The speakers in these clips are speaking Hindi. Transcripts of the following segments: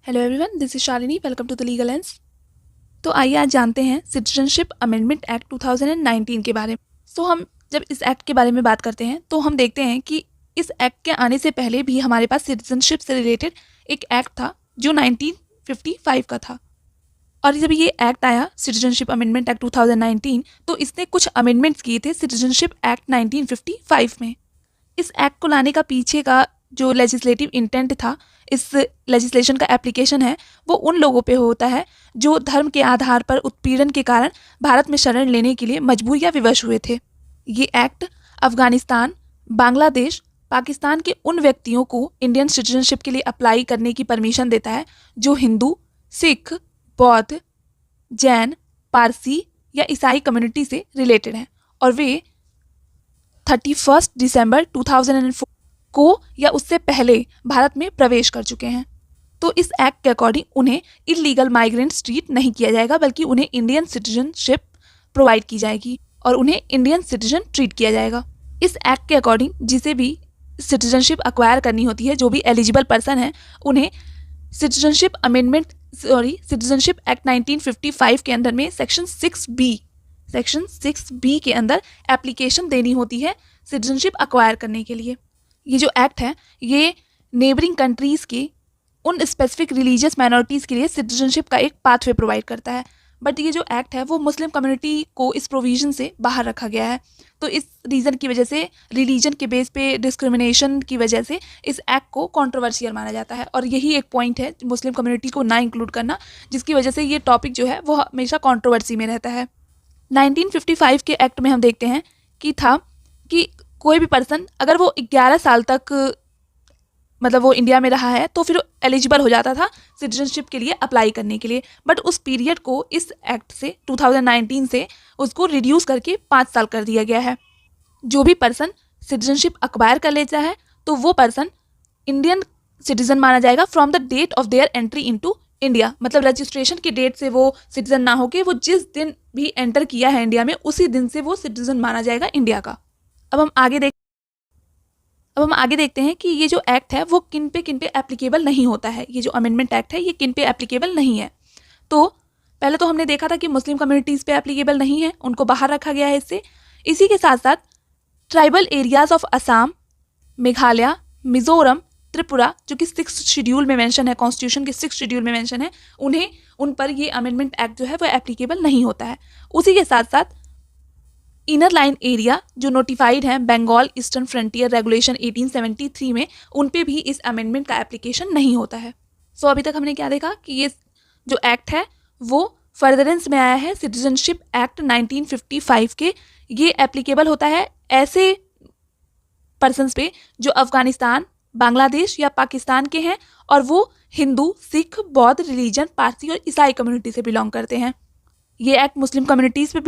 Hello everyone, this is Shalini. Welcome to the legal lens. तो आइए आज जानते हैं सिटीजनशिप अमेंडमेंट एक्ट 2019 के बारे में। हम जब इस एक्ट के बारे में बात करते हैं तो हम देखते हैं कि इस एक्ट के आने से पहले भी हमारे पास सिटीजनशिप से रिलेटेड एक एक्ट था जो 1955 का था। और जब ये एक्ट आया सिटीजनशिप अमेंडमेंट एक्ट 2019, तो इसने कुछ अमेंडमेंट्स किए थे सिटीजनशिप एक्ट 1955 में। इस एक्ट को लाने का पीछे का जो लेजिस्लेटिव इंटेंट था, इस लेजिस्लेशन का एप्लीकेशन है वो उन लोगों पे होता है जो धर्म के आधार पर उत्पीड़न के कारण भारत में शरण लेने के लिए मजबूर या विवश हुए थे। ये एक्ट अफगानिस्तान, बांग्लादेश, पाकिस्तान के उन व्यक्तियों को इंडियन सिटीजनशिप के लिए अप्लाई करने की परमिशन देता है जो हिंदू, सिख, बौद्ध, जैन, पारसी या ईसाई कम्युनिटी से रिलेटेड हैं और वे 31 दिसंबर 2004 को या उससे पहले भारत में प्रवेश कर चुके हैं। तो इस एक्ट के अकॉर्डिंग उन्हें इलीगल माइग्रेंट्स ट्रीट नहीं किया जाएगा, बल्कि उन्हें इंडियन सिटीजनशिप प्रोवाइड की जाएगी और उन्हें इंडियन सिटीजन ट्रीट किया जाएगा। इस एक्ट के अकॉर्डिंग जिसे भी सिटीजनशिप अक्वायर करनी होती है, जो भी एलिजिबल पर्सन है, उन्हें सिटीजनशिप एक्ट 1955 के अंदर में सेक्शन 6B के अंदर एप्लीकेशन देनी होती है सिटीजनशिप अक्वायर करने के लिए। ये जो एक्ट है ये नेबरिंग कंट्रीज़ के उन स्पेसिफिक रिलीजियस माइनॉरिटीज़ के लिए सिटीजनशिप का एक पाथवे प्रोवाइड करता है, बट ये जो एक्ट है वो मुस्लिम कम्युनिटी को इस प्रोविज़न से बाहर रखा गया है। तो इस रीज़न की वजह से, रिलीजन के बेस पे डिस्क्रिमिनेशन की वजह से इस एक्ट को कंट्रोवर्शियल माना जाता है और यही एक पॉइंट है मुस्लिम कम्युनिटी को ना इंक्लूड करना, जिसकी वजह से ये टॉपिक जो है वो हमेशा कंट्रोवर्सी में रहता है। 1955 के एक्ट में हम देखते हैं कि कोई भी पर्सन अगर वो 11 साल तक मतलब वो इंडिया में रहा है तो फिर एलिजिबल हो जाता था सिटीजनशिप के लिए अप्लाई करने के लिए, बट उस पीरियड को इस एक्ट से 2019 से उसको रिड्यूस करके 5 साल कर दिया गया है। जो भी पर्सन सिटीजनशिप अक्वायर कर लेता है तो वो पर्सन इंडियन सिटीजन माना जाएगा from the date of their entry into India. मतलब रजिस्ट्रेशन की डेट से वो सिटीजन ना होके वो जिस दिन भी एंटर किया है इंडिया में उसी दिन से वो सिटीजन माना जाएगा इंडिया का। अब हम आगे देखते हैं कि ये जो एक्ट है वो किन पे एप्लीकेबल नहीं होता है। ये जो अमेंडमेंट एक्ट है ये किन पे एप्लीकेबल नहीं है। तो पहले तो हमने देखा था कि मुस्लिम कम्युनिटीज़ पे एप्लीकेबल नहीं है, उनको बाहर रखा गया है इससे। इसी के साथ साथ tribal areas of Assam, Meghalaya, Mizoram, Tripura, जो कि 6th शेड्यूल में मेंशन है, कॉन्स्टिट्यूशन के 6th शेड्यूल में मेंशन है, उन पर ये अमेंडमेंट एक्ट जो है वो एप्लीकेबल नहीं होता है। उसी के साथ साथ इनर लाइन एरिया जो नोटिफाइड है बंगाल ईस्टर्न फ्रंटियर रेगुलेशन 1873 में, उन पे भी इस अमेंडमेंट का एप्लीकेशन नहीं होता है। अभी तक हमने क्या देखा कि ये जो एक्ट है वो फर्दरेंस में आया है सिटीजनशिप एक्ट 1955 के। ये एप्लीकेबल होता है ऐसे पर्सन्स पे जो अफगानिस्तान, बांग्लादेश या पाकिस्तान के हैं और वो हिंदू, सिख, बौद्ध रिलीजन, पारसी और ईसाई कम्युनिटी से बिलोंग करते हैं। ये एक्ट मुस्लिम कम्युनिटीज़ पे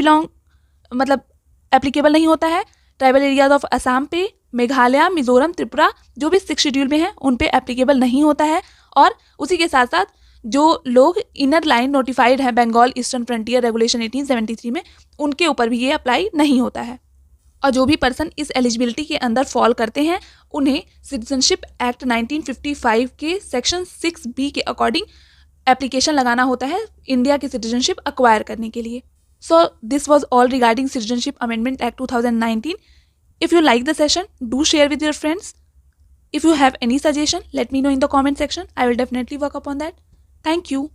एप्लीकेबल नहीं होता है। ट्राइबल एरियाज ऑफ असम पे, मेघालय, मिजोरम, त्रिपुरा जो भी 6th शेड्यूल में है उन पे एप्लीकेबल नहीं होता है। और उसी के साथ साथ जो लोग इनर लाइन नोटिफाइड है बंगाल ईस्टर्न फ्रंटियर रेगुलेशन 1873 में, उनके ऊपर भी ये अप्लाई नहीं होता है। और जो भी पर्सन इस एलिजिबिलिटी के अंदर फॉल करते हैं उन्हें सिटीजनशिप एक्ट 1955 के सेक्शन 6B के अकॉर्डिंग एप्लीकेशन लगाना होता है इंडिया की सिटीजनशिप अक्वायर करने के लिए। So this was all regarding Citizenship Amendment Act 2019. If you like the session, do share with your friends. If you have any suggestion, let me know in the comment section. I will definitely work upon that. Thank you.